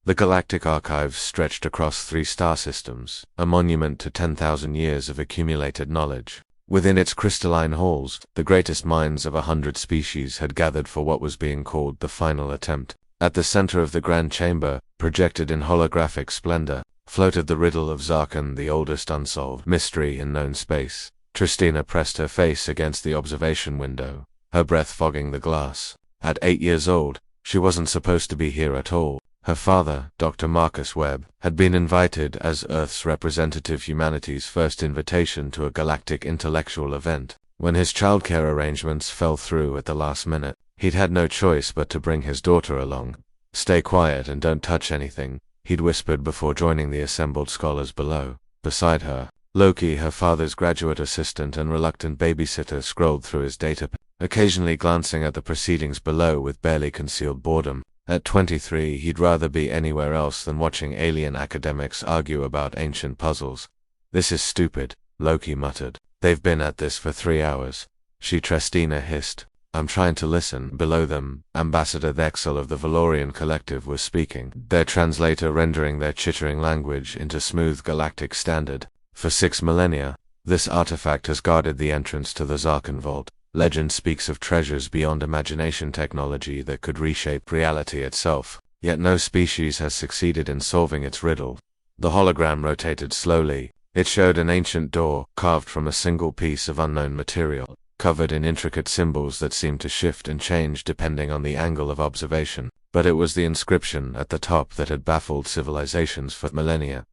The galactic archives stretched across 3 star systems, a monument to 10,000 years of accumulated knowledge. Within its crystalline halls, the greatest minds of 100 species had gathered for what was being called the final attempt. At the center of the grand chamber, projected in holographic splendor, floated the riddle of Zarkan, the oldest unsolved mystery in known space. Tristina pressed her face against the observation window, her breath fogging the glass. At 8 years old, she wasn't supposed to be here at all. Her father, Dr. Marcus Webb, had been invited as Earth's representative, humanity's first invitation to a galactic intellectual event. When his childcare arrangements fell through at the last minute, he'd had no choice but to bring his daughter along. "Stay quiet and don't touch anything," he'd whispered before joining the assembled scholars below. Beside her, Loki, her father's graduate assistant and reluctant babysitter, scrolled through his data, occasionally glancing at the proceedings below with barely concealed boredom. At 23, he'd rather be anywhere else than watching alien academics argue about ancient puzzles. "This is stupid," Loki muttered. "They've been at this for 3 hours. Tristina hissed. "I'm trying to listen." Below them, Ambassador Thexel of the Valorian Collective was speaking, their translator rendering their chittering language into smooth galactic standard. "For 6 millennia, this artifact has guarded the entrance to the Zarkan vault. Legend speaks of treasures beyond imagination, technology that could reshape reality itself. Yet no species has succeeded in solving its riddle." The hologram rotated slowly. It showed an ancient door, carved from a single piece of unknown material, covered in intricate symbols that seemed to shift and change depending on the angle of observation. But it was the inscription at the top that had baffled civilizations for millennia.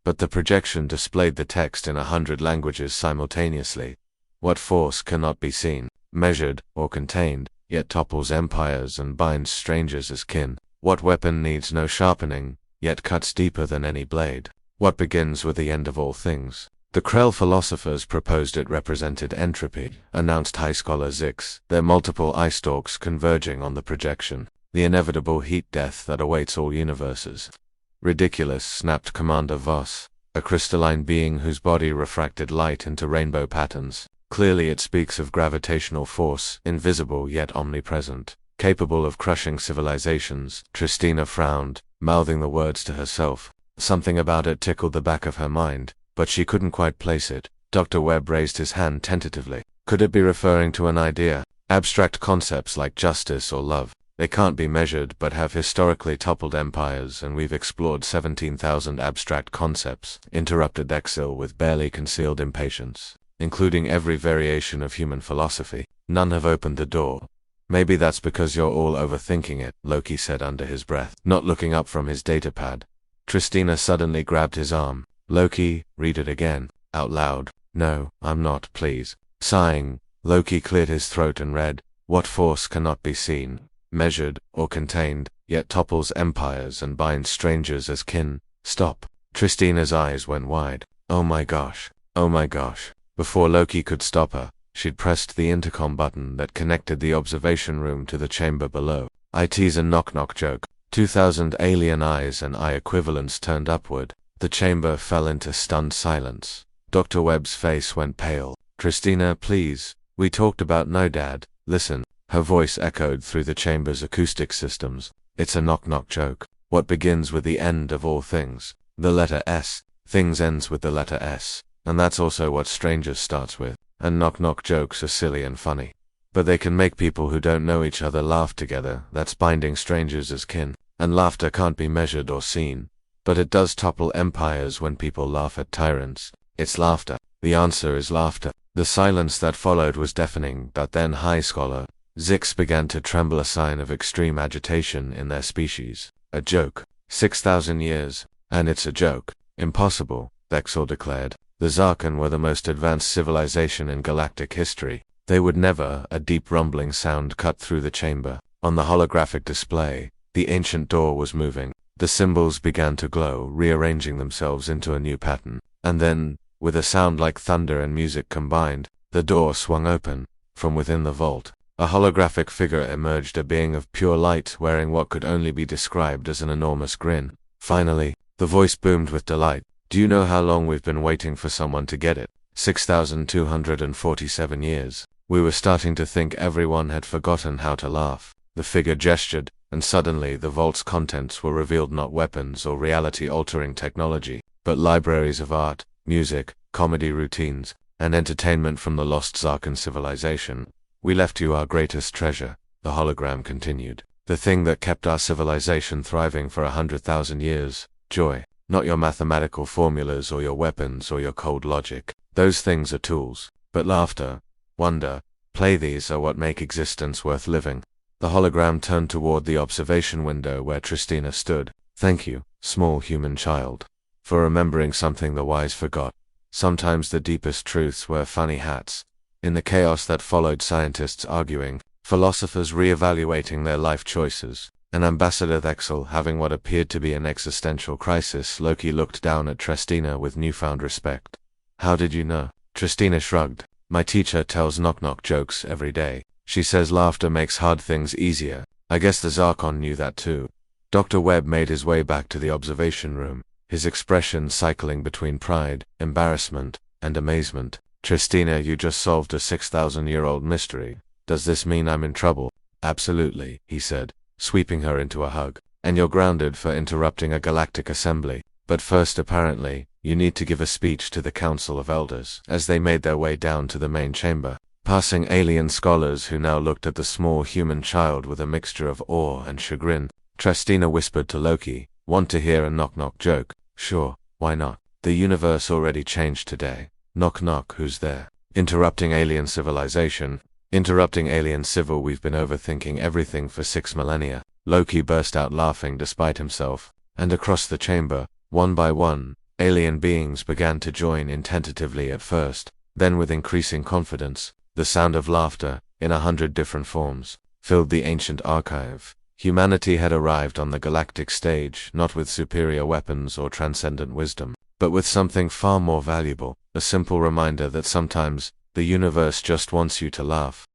But the projection displayed the text in 100 languages simultaneously. "What force cannot be seen, measured, or contained, yet topples empires and binds strangers as kin? What weapon needs no sharpening, yet cuts deeper than any blade? What begins with the end of all things?" The Krell philosophers proposed it represented entropy, announced High Scholar Zix, their multiple eye stalks converging on the projection. "The inevitable heat death that awaits all universes." "Ridiculous," snapped Commander Voss, a crystalline being whose body refracted light into rainbow patterns. "Clearly it speaks of gravitational force, invisible yet omnipresent, capable of crushing civilizations." Tristina frowned, mouthing the words to herself. Something about it tickled the back of her mind, but she couldn't quite place it. Dr. Webb raised his hand tentatively. Could it be referring to an idea? Abstract concepts like justice or love. They can't be measured but have historically toppled empires, and we've explored 17,000 abstract concepts, interrupted Thexel with barely concealed impatience, including every variation of human philosophy. None have opened the door. "Maybe that's because you're all overthinking it," Loki said under his breath, not looking up from his datapad. Tristina suddenly grabbed his arm. "Loki, read it again, out loud." "No, I'm not, please." Sighing, Loki cleared his throat and read, "What force cannot be seen, measured, or contained, yet topples empires and binds strangers as kin." "Stop." Tristina's eyes went wide. "Oh my gosh. Oh my gosh." Before Loki could stop her, she'd pressed the intercom button that connected the observation room to the chamber below. "It's a knock-knock joke." 2,000 alien eyes and eye equivalents turned upward. The chamber fell into stunned silence. Dr. Webb's face went pale. "Tristina, please. We talked about no, Dad. Listen." Her voice echoed through the chamber's acoustic systems. "It's a knock-knock joke. What begins with the end of all things? The letter S. Things ends with the letter S. And that's also what strangers starts with. And knock-knock jokes are silly and funny. But they can make people who don't know each other laugh together. That's binding strangers as kin. And laughter can't be measured or seen. But it does topple empires when people laugh at tyrants. It's laughter. The answer is laughter." The silence that followed was deafening, but then High Scholar Zix began to tremble, a sign of extreme agitation in their species. "A joke. 6,000 years. And it's a joke." "Impossible," Thexel declared. "The Zarkan were the most advanced civilization in galactic history. They would never." A deep rumbling sound cut through the chamber. On the holographic display, the ancient door was moving. The symbols began to glow, rearranging themselves into a new pattern. And then, with a sound like thunder and music combined, the door swung open. From within the vault, a holographic figure emerged, a being of pure light wearing what could only be described as an enormous grin. "Finally," the voice boomed with delight. "Do you know how long we've been waiting for someone to get it? 6,247 years. We were starting to think everyone had forgotten how to laugh." The figure gestured, and suddenly the vault's contents were revealed, not weapons or reality-altering technology, but libraries of art, music, comedy routines, and entertainment from the lost Zarkan civilization. "We left you our greatest treasure," the hologram continued. "The thing that kept our civilization thriving for 100,000 years. Joy. Not your mathematical formulas or your weapons or your cold logic. Those things are tools. But laughter, wonder, play, these are what make existence worth living." The hologram turned toward the observation window where Tristina stood. "Thank you, small human child, for remembering something the wise forgot. Sometimes the deepest truths wear funny hats." In the chaos that followed, scientists arguing, philosophers re-evaluating their life choices, and Ambassador Thexel having what appeared to be an existential crisis, Loki looked down at Tristina with newfound respect. "How did you know?" Tristina shrugged. "My teacher tells knock-knock jokes every day. She says laughter makes hard things easier. I guess the Zarkon knew that too." Dr. Webb made his way back to the observation room, his expression cycling between pride, embarrassment, and amazement. "Tristina, you just solved a 6,000-year-old mystery. Does this mean I'm in trouble?" "Absolutely," he said, sweeping her into a hug. "And you're grounded for interrupting a galactic assembly. But first, apparently, you need to give a speech to the Council of Elders." As they made their way down to the main chamber, passing alien scholars who now looked at the small human child with a mixture of awe and chagrin, Tristina whispered to Loki, "Want to hear a knock-knock joke?" "Sure, why not? The universe already changed today. Knock-knock, who's there?" "Interrupting alien civilization. Interrupting alien civil. We've been overthinking everything for 6 millennia." Loki burst out laughing despite himself, and across the chamber, one by one, alien beings began to join in, tentatively at first, then with increasing confidence. The sound of laughter, in 100 different forms, filled the ancient archive. Humanity had arrived on the galactic stage, not with superior weapons or transcendent wisdom, but with something far more valuable, a simple reminder that sometimes, the universe just wants you to laugh.